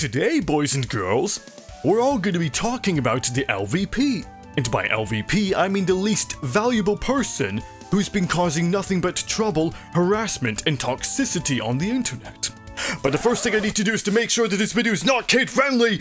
Today, boys and girls, we're all going to be talking about the LVP. And by LVP, I mean the least valuable person who's been causing nothing but trouble, harassment, and toxicity on the internet. But the first thing I need to do is to make sure that this video is not kid-friendly.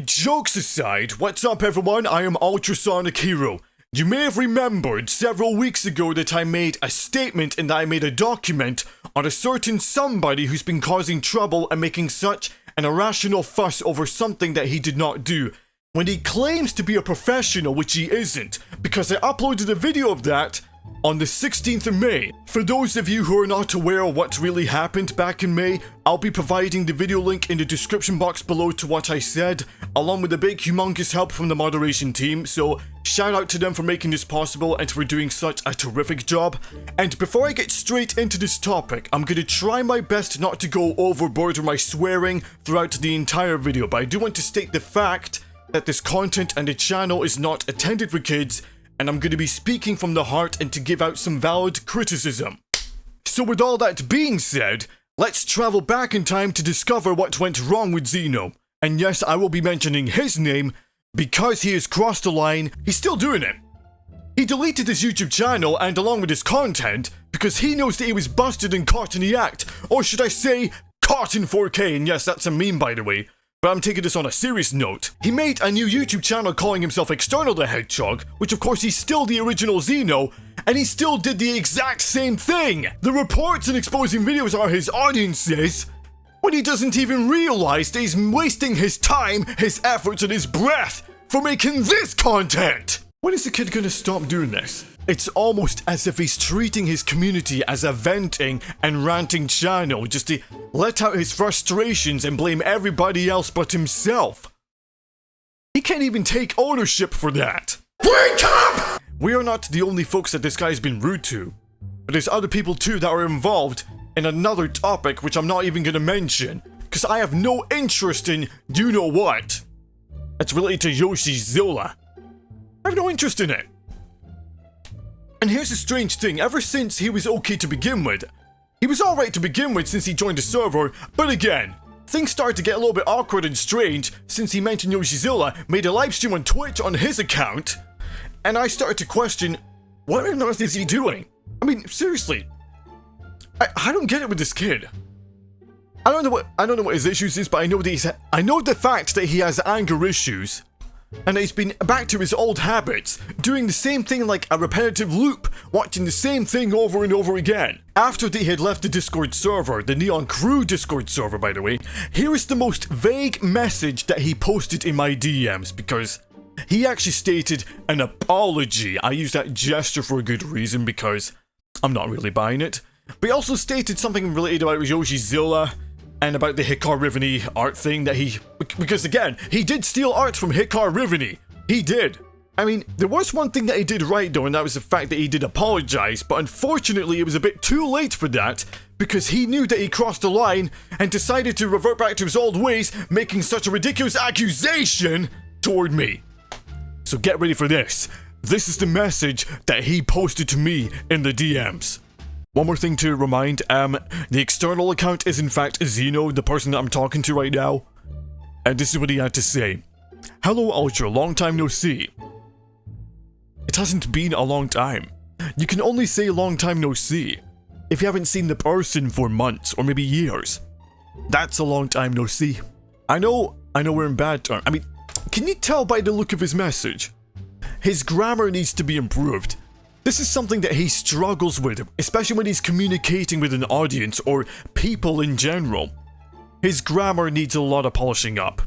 Jokes aside, what's up everyone? I am UltraSonicHero. You may have remembered several weeks ago that I made a statement and that I made a document on a certain somebody who's been causing trouble and making such an irrational fuss over something that he did not do, when he claims to be a professional, which he isn't, because I uploaded a video of that on the 16th of May. For those of you who are not aware of what really happened back in May, I'll be providing the video link in the description box below to what I said, along with a big humongous help from the moderation team, so shout out to them for making this possible and for doing such a terrific job. And before I get straight into this topic, I'm gonna try my best not to go overboard with my swearing throughout the entire video, but I do want to state the fact that this content and the channel is not intended for kids, and I'm going to be speaking from the heart and to give out some valid criticism. So with all that being said, let's travel back in time to discover what went wrong with Zeno. And yes, I will be mentioning his name, because he has crossed the line. He's still doing it. He deleted his YouTube channel and along with his content, because he knows that he was busted and caught in the act, or should I say, caught in 4K, and yes, that's a meme by the way. But I'm taking this on a serious note. He made a new YouTube channel calling himself External the Hedgehog, which of course he's still the original Zeno, and he still did the exact same thing! The reports and exposing videos are his audiences, when he doesn't even realize that he's wasting his time, his efforts, and his breath for making this content! When is the kid gonna stop doing this? It's almost as if he's treating his community as a venting and ranting channel just to let out his frustrations and blame everybody else but himself. He can't even take ownership for that. Wake up! We are not the only folks that this guy's been rude to, but there's other people too that are involved in another topic which I'm not even gonna mention, because I have no interest in you know what. It's related to Yoshizilla. I have no interest in it. And here's the strange thing, ever since he was okay to begin with, he was alright to begin with since he joined the server, but again, things started to get a little bit awkward and strange since he mentioned Yoshizilla, made a livestream on Twitch on his account, and I started to question, what on earth is he doing? I mean, seriously, I don't get it with this kid. I don't know what his issues is, but I know the fact that he has anger issues. And he's been back to his old habits, doing the same thing like a repetitive loop, watching the same thing over and over again. After they had left the Discord server, the Neon Crew Discord server by the way, here is the most vague message that he posted in my DMs, because he actually stated an apology. I use that gesture for a good reason because I'm not really buying it. But he also stated something related about Yoshizilla, and about the Hikar art thing that because again, he did steal art from Hikar. He did. I mean, there was one thing that he did right though, and that was the fact that he did apologize, but unfortunately it was a bit too late for that, because he knew that he crossed the line and decided to revert back to his old ways, making such a ridiculous accusation toward me. So get ready for this. This is the message that he posted to me in the DMs. One more thing to remind, the external account is in fact Zeno, the person that I'm talking to right now. And this is what he had to say. Hello Ultra, long time no see. It hasn't been a long time. You can only say long time no see if you haven't seen the person for months or maybe years. That's a long time no see. I know we're in bad terms. I mean, can you tell by the look of his message? His grammar needs to be improved. This is something that he struggles with, especially when he's communicating with an audience or people in general. His grammar needs a lot of polishing up.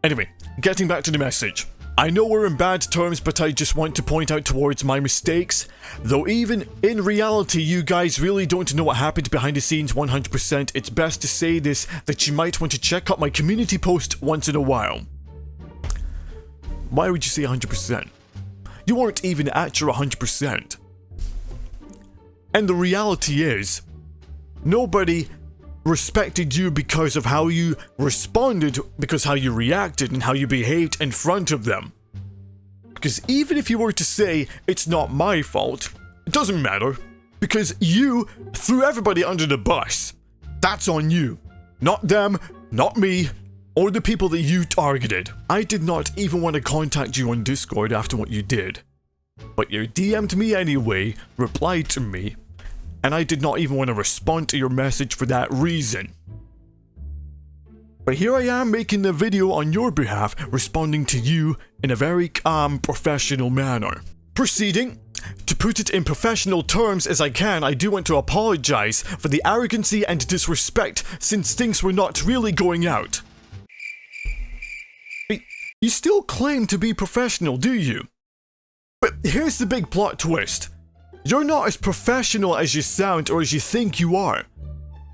Anyway, getting back to the message. I know we're in bad terms, but I just want to point out towards my mistakes. Though even in reality, you guys really don't know what happened behind the scenes 100%, it's best to say this, that you might want to check out my community post once in a while. Why would you say 100%? You weren't even at your 100%. And the reality is, nobody respected you because of how you responded, because how you reacted and how you behaved in front of them. Because even if you were to say, it's not my fault, it doesn't matter. because you threw everybody under the bus. That's on you. Not them, not me, or the people that you targeted. I did not even want to contact you on Discord after what you did. But you DM'd me anyway, replied to me, and I did not even want to respond to your message for that reason. But here I am making the video on your behalf, responding to you in a very calm, professional manner. Proceeding, to put it in professional terms as I can, I do want to apologize for the arrogancy and disrespect since things were not really going out. You still claim to be professional, do you? But here's the big plot twist. You're not as professional as you sound or as you think you are.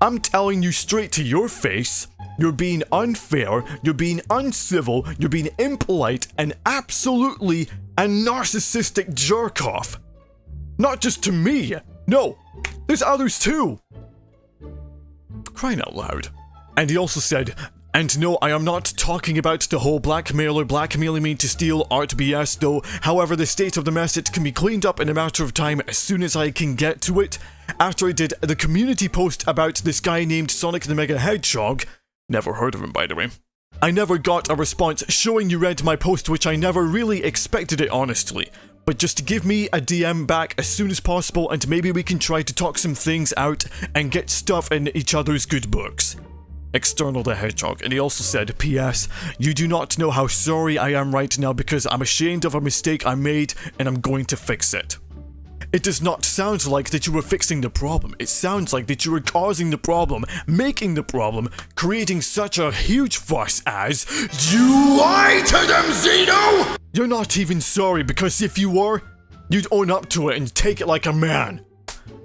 I'm telling you straight to your face, you're being unfair, you're being uncivil, you're being impolite, and absolutely a narcissistic jerk-off. Not just to me, no, there's others too. Crying out loud. And he also said, and no, I am not talking about the whole blackmailer blackmailing me to steal art BS though, however the state of the message can be cleaned up in a matter of time as soon as I can get to it. After I did the community post about this guy named Sonic the Mega Hedgehog, never heard of him by the way, I never got a response showing you read my post, which I never really expected it honestly. But just give me a DM back as soon as possible and maybe we can try to talk some things out and get stuff in each other's good books. External the Hedgehog. And he also said, P.S. You do not know how sorry I am right now because I'm ashamed of a mistake I made and I'm going to fix it. It does not sound like that you were fixing the problem. It sounds like that you were causing the problem, making the problem, creating such a huge fuss as you lied to them, Zeno! You're not even sorry because if you were, you'd own up to it and take it like a man.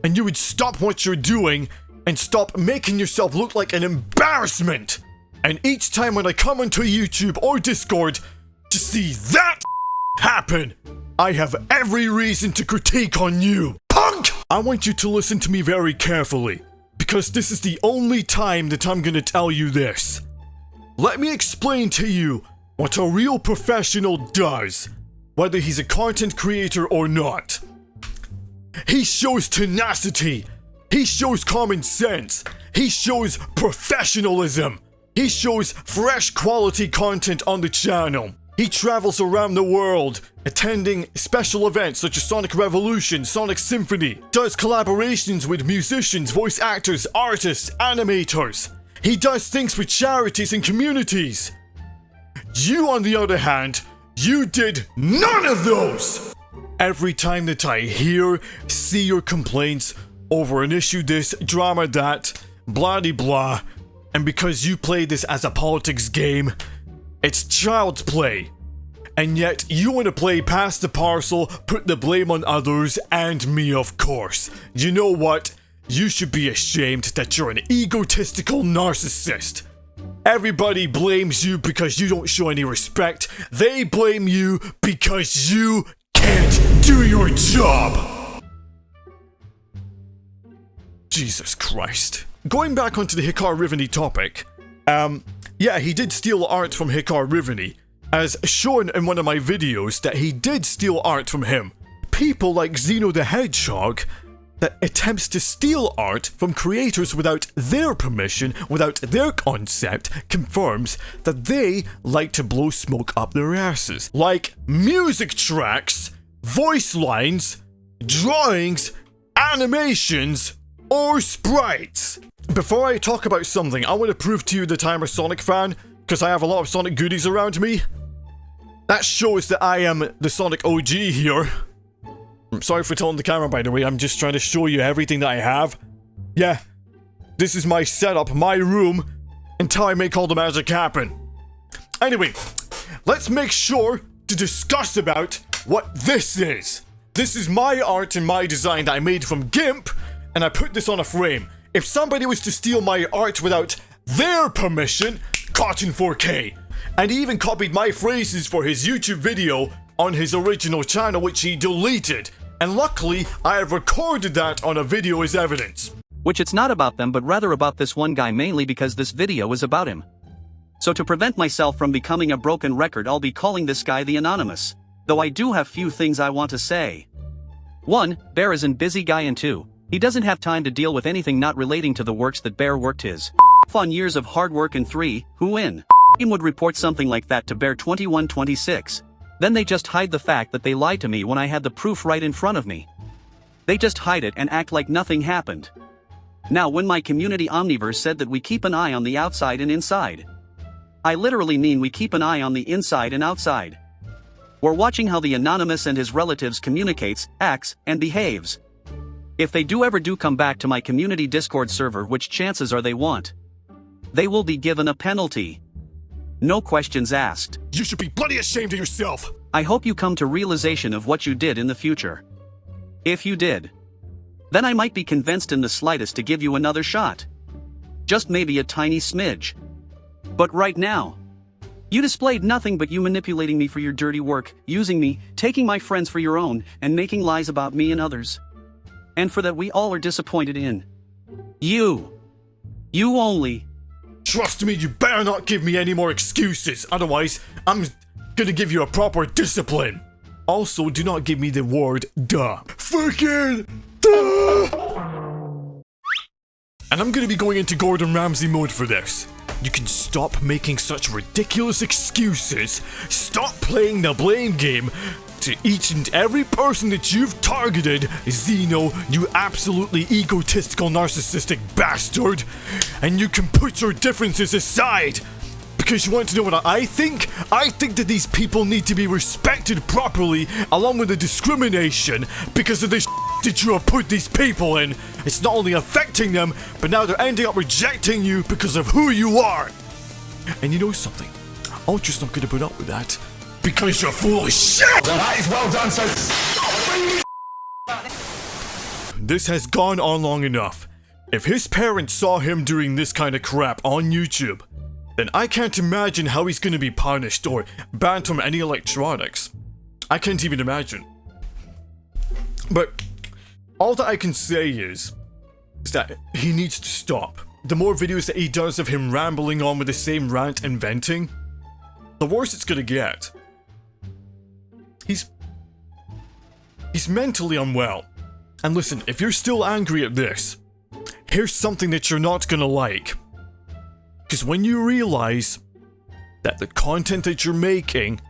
And you would stop what you're doing and stop making yourself look like an embarrassment. And each time when I come onto YouTube or Discord to see that happen, I have every reason to critique on you. Punk! I want you to listen to me very carefully, because this is the only time that I'm gonna tell you this. Let me explain to you what a real professional does, whether he's a content creator or not. He shows tenacity. He shows common sense. He shows professionalism. He shows fresh quality content on the channel. He travels around the world, attending special events such as Sonic Revolution, Sonic Symphony, does collaborations with musicians, voice actors, artists, animators. He does things with charities and communities. You, on the other hand, you did none of those! Every time that I see your complaints over an issue this, drama that, blah-de-blah, and because you play this as a politics game, it's child's play. And yet, you want to play past the parcel, put the blame on others, and me of course. You know what? You should be ashamed that you're an egotistical narcissist. Everybody blames you because you don't show any respect. They blame you because you can't do your job. Jesus Christ. Going back onto the Hikar Riveni topic, yeah, he did steal art from Hikar Riveni, as shown in one of my videos that he did steal art from him. People like Zeno the Hedgehog that attempts to steal art from creators without their permission, without their consent, confirms that they like to blow smoke up their asses. Like music tracks, voice lines, drawings, animations, or sprites. Before I talk about something, I want to prove to you that I'm a Sonic fan, because I have a lot of Sonic goodies around me. That shows that I am the Sonic OG here. I'm sorry for telling the camera, by the way, I'm just trying to show you everything that I have. Yeah, this is my setup, my room, until I make all the magic happen. Anyway, let's make sure to discuss about what this is. This is my art and my design that I made from GIMP, and I put this on a frame. If somebody was to steal my art without their permission, caught in 4K. And he even copied my phrases for his YouTube video on his original channel, which he deleted. And luckily, I have recorded that on a video as evidence. Which it's not about them but rather about this one guy, mainly because this video is about him. So to prevent myself from becoming a broken record, I'll be calling this guy the Anonymous. Though I do have few things I want to say. 1. Bear is an busy guy, and 2. He doesn't have time to deal with anything not relating to the works that Bear worked his on years of hard work and 3, who win. Him would report something like that to Bear 2126. Then they just hide the fact that they lied to me when I had the proof right in front of me. They just hide it and act like nothing happened. Now when my community omniverse said that we keep an eye on the outside and inside, I literally mean we keep an eye on the inside and outside. We're watching how the anonymous and his relatives communicates, acts, and behaves. If they ever do come back to my community Discord server, which chances are they won't, they will be given a penalty. No questions asked. You should be bloody ashamed of yourself! I hope you come to realization of what you did in the future. If you did, then I might be convinced in the slightest to give you another shot. Just maybe a tiny smidge. But right now, you displayed nothing but you manipulating me for your dirty work, using me, taking my friends for your own, and making lies about me and others. And for that we all are disappointed in. You only. Trust me, you better not give me any more excuses, otherwise I'm gonna give you a proper discipline. Also, do not give me the word duh. Freaking duh! And I'm gonna be going into Gordon Ramsay mode for this. You can stop making such ridiculous excuses, stop playing the blame game to each and every person that you've targeted, Zeno, you absolutely egotistical narcissistic bastard, and you can put your differences aside. Because you want to know what I think? I think that these people need to be respected properly, along with the discrimination, because of the that you have put these people in. It's not only affecting them, but now they're ending up rejecting you because of who you are. And you know something? Ultra's not gonna put up with that. Because you're full of shit! That is well done, so... This has gone on long enough. If his parents saw him doing this kind of crap on YouTube, then I can't imagine how he's gonna be punished or banned from any electronics. I can't even imagine. But all that I can say is that he needs to stop. The more videos that he does of him rambling on with the same rant and venting, the worse it's gonna get. He's mentally unwell. And listen, if you're still angry at this, here's something that you're not gonna like. Because when you realize that the content that you're making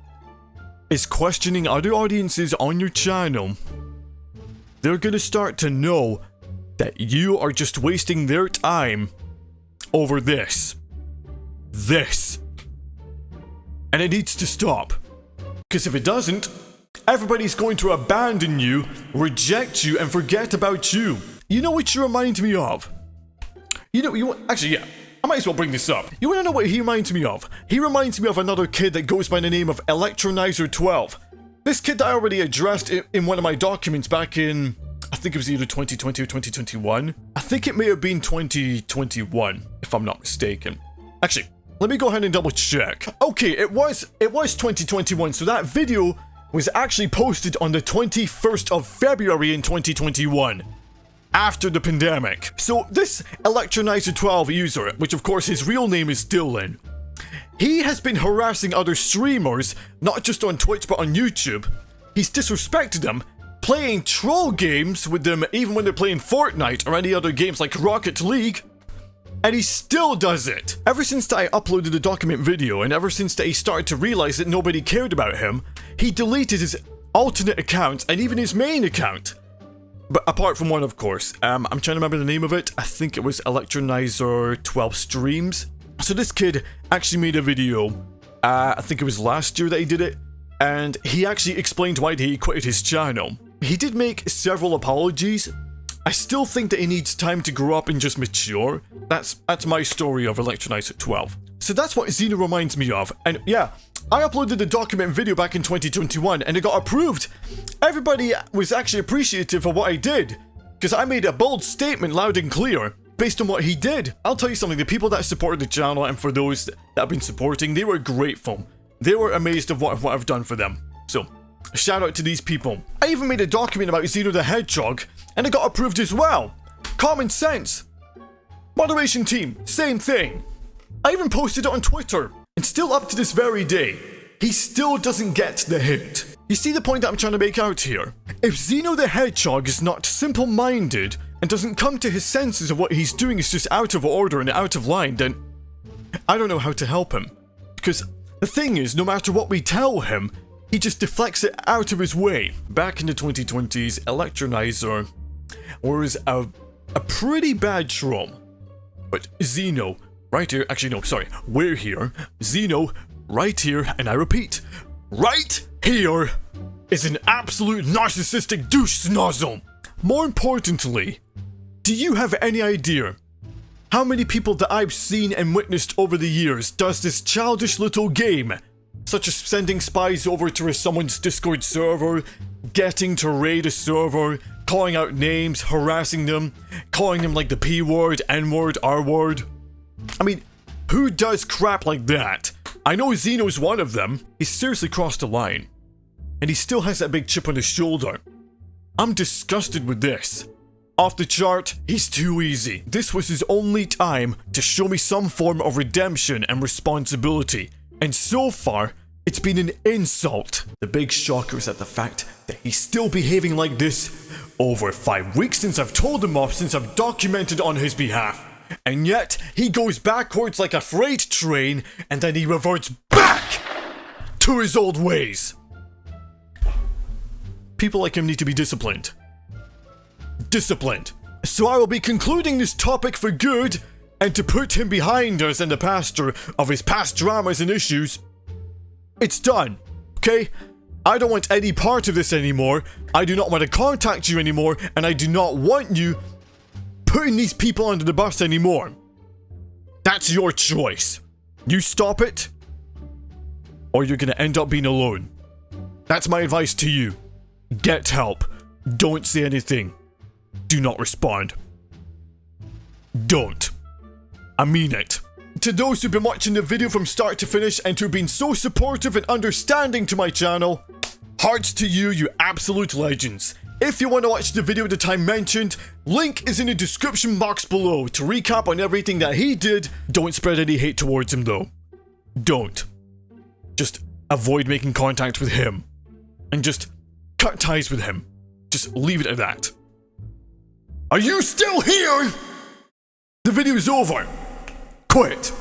is questioning other audiences on your channel, they're gonna start to know that you are just wasting their time over this. And it needs to stop. Because if it doesn't, everybody's going to abandon you, reject you, and forget about you. You know what you remind me of? Actually, yeah, I might as well bring this up. You wanna know what he reminds me of? He reminds me of another kid that goes by the name of Electronizer12. This kid that I already addressed in one of my documents back in, I think it was either 2020 or 2021. I think it may have been 2021, if I'm not mistaken. Actually, let me go ahead and double check. Okay, it was 2021, so that video was actually posted on the 21st of February in 2021, after the pandemic. So this Electronizer12 user, which of course his real name is Dylan, he has been harassing other streamers, not just on Twitch but on YouTube. He's disrespected them, playing troll games with them even when they're playing Fortnite or any other games like Rocket League. And he still does it! Ever since I uploaded the document video, and ever since that he started to realize that nobody cared about him, he deleted his alternate account and even his main account. But apart from one, of course. I'm trying to remember the name of it. I think it was Electronizer12 Streams. So this kid actually made a video, I think it was last year that he did it, and he actually explained why he quitted his channel. He did make several apologies. I still think that he needs time to grow up and just mature. That's my story of Electronizer12. So that's what Zeno reminds me of. And yeah, I uploaded the document video back in 2021 and it got approved. Everybody was actually appreciative of what I did, because I made a bold statement loud and clear based on what he did. I'll tell you something, the people that supported the channel and for those that have been supporting, they were grateful. They were amazed of what I've done for them. So, shout out to these people. I even made a document about Zeno the Hedgehog, and it got approved as well. Common sense. Moderation team, same thing. I even posted it on Twitter, and still up to this very day, he still doesn't get the hint. You see the point that I'm trying to make out here? If Zeno the Hedgehog is not simple-minded and doesn't come to his senses of what he's doing is just out of order and out of line, then I don't know how to help him. Because the thing is, no matter what we tell him, he just deflects it out of his way. Back in the 2020s, Electronizer was a pretty bad troll. But Zeno, right here, actually no, sorry, we're here. Zeno, right here, and I repeat, right here is an absolute narcissistic douche snozzle. More importantly, do you have any idea how many people that I've seen and witnessed over the years does this childish little game, such as sending spies over to someone's Discord server, getting to raid a server, calling out names, harassing them, calling them like the P word, N word, R word? I mean, who does crap like that? I know Zeno's one of them. He's seriously crossed the line. And he still has that big chip on his shoulder. I'm disgusted with this. Off the chart, he's too easy. This was his only time to show me some form of redemption and responsibility. And so far, it's been an insult. The big shocker is at the fact that he's still behaving like this over 5 weeks since I've told him off, since I've documented on his behalf. And yet, he goes backwards like a freight train, and then he reverts back to his old ways. People like him need to be disciplined. Disciplined. So I will be concluding this topic for good, and to put him behind us in the pasture of his past dramas and issues. It's done, okay? I don't want any part of this anymore. I do not want to contact you anymore, and I do not want you putting these people under the bus anymore. That's your choice. You stop it, or you're gonna end up being alone. That's my advice to you. Get help. Don't say anything. Do not respond. Don't. I mean it. To those who've been watching the video from start to finish and who've been so supportive and understanding to my channel, hearts to you, you absolute legends. If you want to watch the video that I mentioned, link is in the description box below to recap on everything that he did. Don't spread any hate towards him though. Don't. Just avoid making contact with him. And just cut ties with him. Just leave it at that. Are you still here? The video is over. Quit.